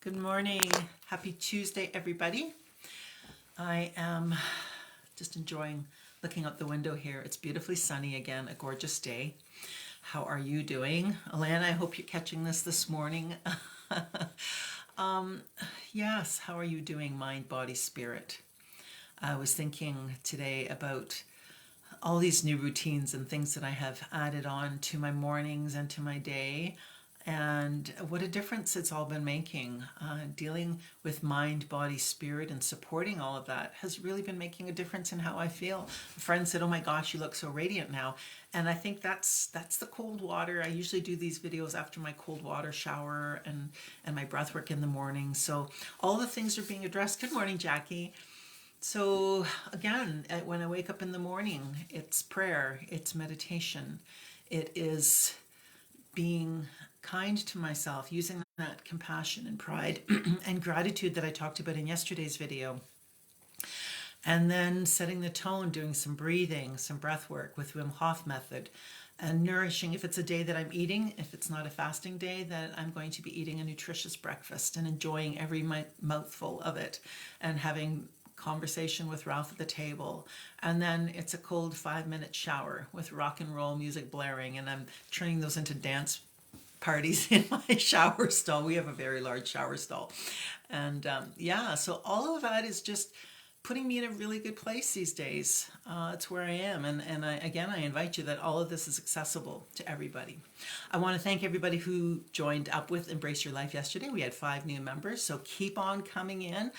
Good morning. Happy Tuesday, everybody. I am just enjoying looking out the window here. It's beautifully sunny again, a gorgeous day. How are you doing? Alana, I hope you're catching this morning. Yes, how are you doing, mind, body, spirit? I was thinking today about all these new routines and things that I have added on to my mornings and to my day, and what a difference it's all been making. Dealing with mind, body, spirit, and supporting all of that has really been making a difference in how I feel. A friend said, "Oh my gosh, you look so radiant now," and I think that's the cold water. I usually do these videos after my cold water shower and my breath work in the morning. So all the things are being addressed. Good morning, Jackie. So again, when I wake up in the morning, it's prayer, it's meditation, it is being kind to myself, using that compassion and pride and gratitude that I talked about in yesterday's video. And then setting the tone, doing some breathing, some breath work with Wim Hof method, and nourishing. If it's a day that I'm eating, if it's not a fasting day, that I'm going to be eating a nutritious breakfast and enjoying every mouthful of it and having conversation with Ralph at the table. And then it's a cold 5-minute shower with rock and roll music blaring, and I'm turning those into dance parties in my shower stall. We have a very large shower stall. And yeah, so all of that is just putting me in a really good place these days. It's where I am. And I invite you that all of this is accessible to everybody. I want to thank everybody who joined up with Embrace Your Life yesterday. We had 5 new members, so keep on coming in.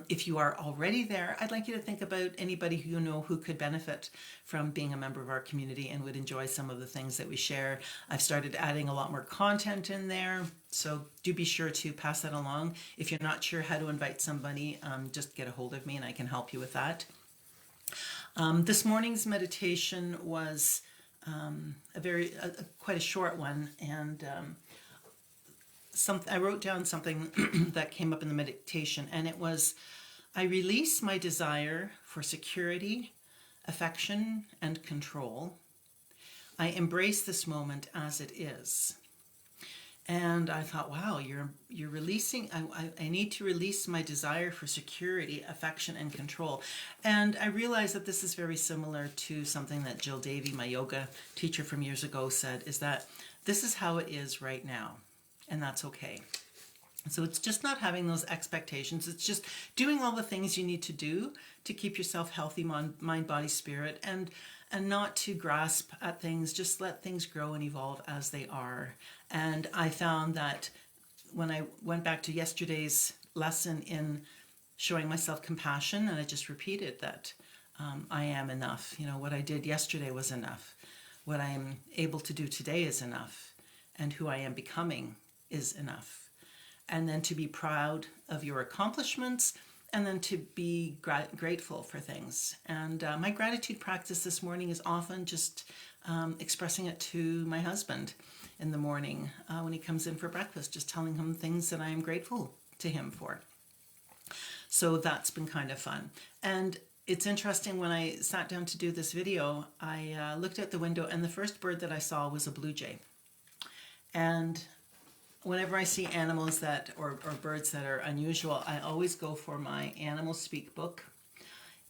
If you are already there, I'd like you to think about anybody who you know who could benefit from being a member of our community and would enjoy some of the things that we share. I've started adding a lot more content in there, so do be sure to pass that along. If you're not sure how to invite somebody, just get a hold of me and I can help you with that. This morning's meditation was quite a short one, and I wrote down something that came up in the meditation, and it was, I release my desire for security, affection, and control. I embrace this moment as it is. And I thought, wow, you're releasing, I need to release my desire for security, affection, and control. And I realized that this is very similar to something that Jill Davey, my yoga teacher from years ago, said, is that this is how it is right now, and that's okay. So it's just not having those expectations. It's just doing all the things you need to do to keep yourself healthy, mind, body, spirit, and not to grasp at things. Just let things grow and evolve as they are. And I found that when I went back to yesterday's lesson in showing myself compassion, and I just repeated that I am enough. You know, what I did yesterday was enough. What I am able to do today is enough. And who I am becoming is enough. And then to be proud of your accomplishments, and then to be grateful for things. And my gratitude practice this morning is often just expressing it to my husband in the morning when he comes in for breakfast, just telling him things that I am grateful to him for. So that's been kind of fun. And it's interesting, when I sat down to do this video, I looked out the window, and the first bird that I saw was a blue jay. And whenever I see animals that or birds that are unusual, I always go for my Animal Speak book.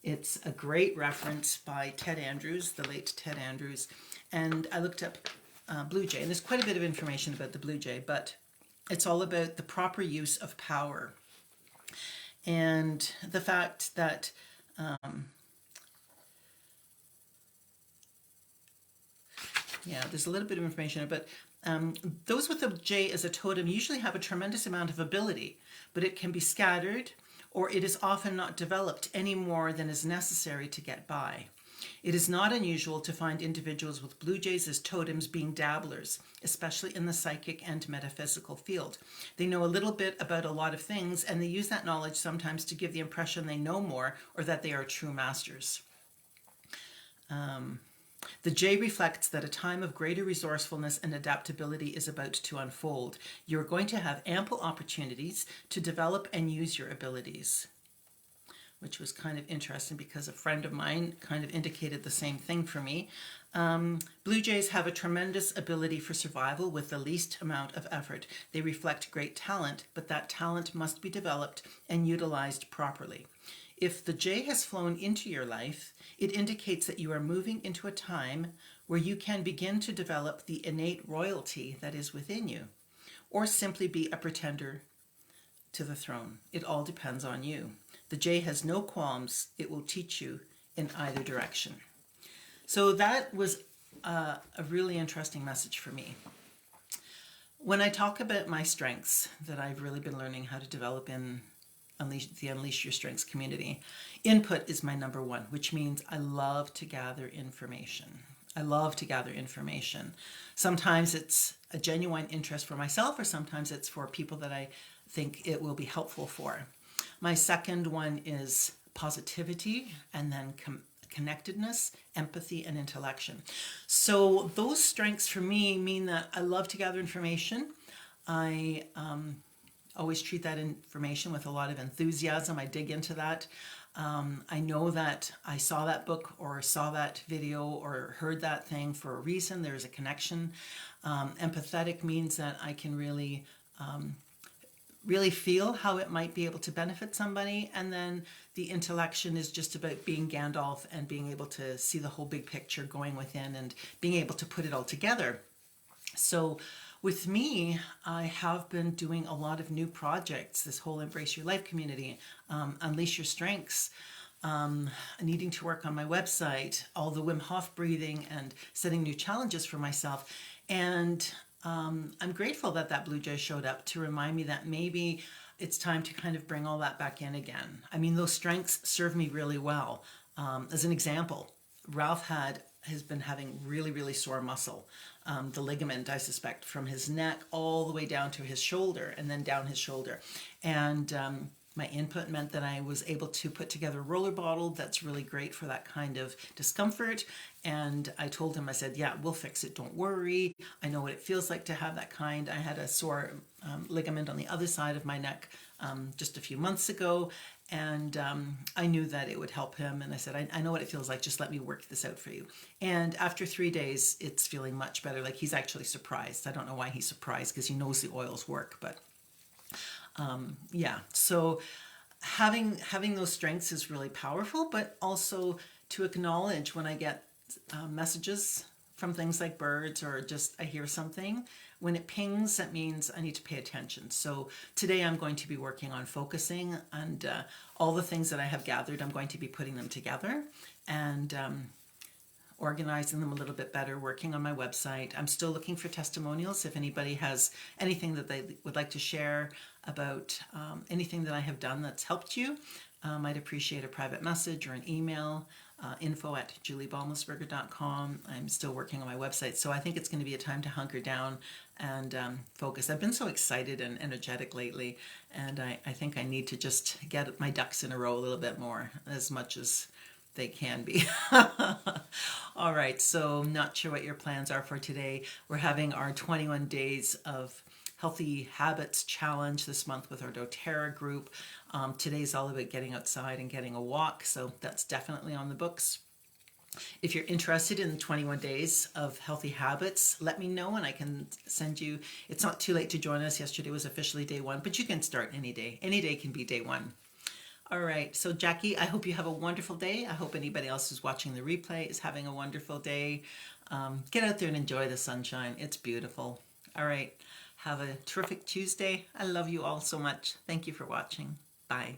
It's a great reference by Ted Andrews, the late Ted Andrews. And I looked up blue jay, and there's quite a bit of information about the blue jay, but it's all about the proper use of power. And the fact that there's a little bit of information, but those with a jay as a totem usually have a tremendous amount of ability, but it can be scattered, or it is often not developed any more than is necessary to get by. It is not unusual to find individuals with blue jays as totems being dabblers, especially in the psychic and metaphysical field. They know a little bit about a lot of things, and they use that knowledge sometimes to give the impression they know more, or that they are true masters. The jay reflects that a time of greater resourcefulness and adaptability is about to unfold. You're going to have ample opportunities to develop and use your abilities, which was kind of interesting because a friend of mine kind of indicated the same thing for me. Blue jays have a tremendous ability for survival with the least amount of effort. They reflect great talent, but that talent must be developed and utilized properly. If the jay has flown into your life, it indicates that you are moving into a time where you can begin to develop the innate royalty that is within you, or simply be a pretender to the throne. It all depends on you. The jay has no qualms. It will teach you in either direction. So that was a really interesting message for me. When I talk about my strengths that I've really been learning how to develop in the Unleash Your Strengths community, input is my number one, which means I love to gather information. I love to gather information. Sometimes it's a genuine interest for myself, or sometimes it's for people that I think it will be helpful for. My second one is positivity, and then connectedness, empathy, and intellection. So those strengths for me mean that I love to gather information. I always treat that information with a lot of enthusiasm. I dig into that. I know that I saw that book or saw that video or heard that thing for a reason. There's a connection. Empathetic means that I can really feel how it might be able to benefit somebody. And then the intellection is just about being Gandalf and being able to see the whole big picture going within and being able to put it all together. So with me, I have been doing a lot of new projects, this whole Embrace Your Life community, Unleash Your Strengths, needing to work on my website, all the Wim Hof breathing and setting new challenges for myself. And I'm grateful that that blue jay showed up to remind me that maybe it's time to kind of bring all that back in again. I mean, those strengths serve me really well. As an example, Ralph has been having really, really sore muscle. The ligament, I suspect, from his neck all the way down to his shoulder and then down his shoulder. And my input meant that I was able to put together a roller bottle that's really great for that kind of discomfort. And I told him, I said, yeah, we'll fix it. Don't worry. I know what it feels like to have that kind. I had a sore ligament on the other side of my neck just a few months ago. And I knew that it would help him. And I said, I know what it feels like. Just let me work this out for you. And after 3 days, it's feeling much better. Like, he's actually surprised. I don't know why he's surprised, because he knows the oils work. But yeah, so having those strengths is really powerful, but also to acknowledge when I get messages from things like birds, or just I hear something, when it pings, that means I need to pay attention. So today I'm going to be working on focusing, and all the things that I have gathered, I'm going to be putting them together and organizing them a little bit better, working on my website. I'm still looking for testimonials. If anybody has anything that they would like to share about anything that I have done that's helped you, I'd appreciate a private message or an email, info@juliebaumelsberger.com. I'm still working on my website, so I think it's going to be a time to hunker down and focus. I've been so excited and energetic lately, and I think I need to just get my ducks in a row a little bit more, as much as they can be. All right, so not sure what your plans are for today. We're having our 21 days of Healthy Habits Challenge this month with our doTERRA group. Today's all about getting outside and getting a walk, so that's definitely on the books. If you're interested in the 21 days of healthy habits, let me know and I can send you. It's not too late to join us. Yesterday was officially day one, but you can start any day. Any day can be day one. All right, so Jackie, I hope you have a wonderful day. I hope anybody else who's watching the replay is having a wonderful day. Get out there and enjoy the sunshine. It's beautiful. All right, have a terrific Tuesday. I love you all so much. Thank you for watching. Bye.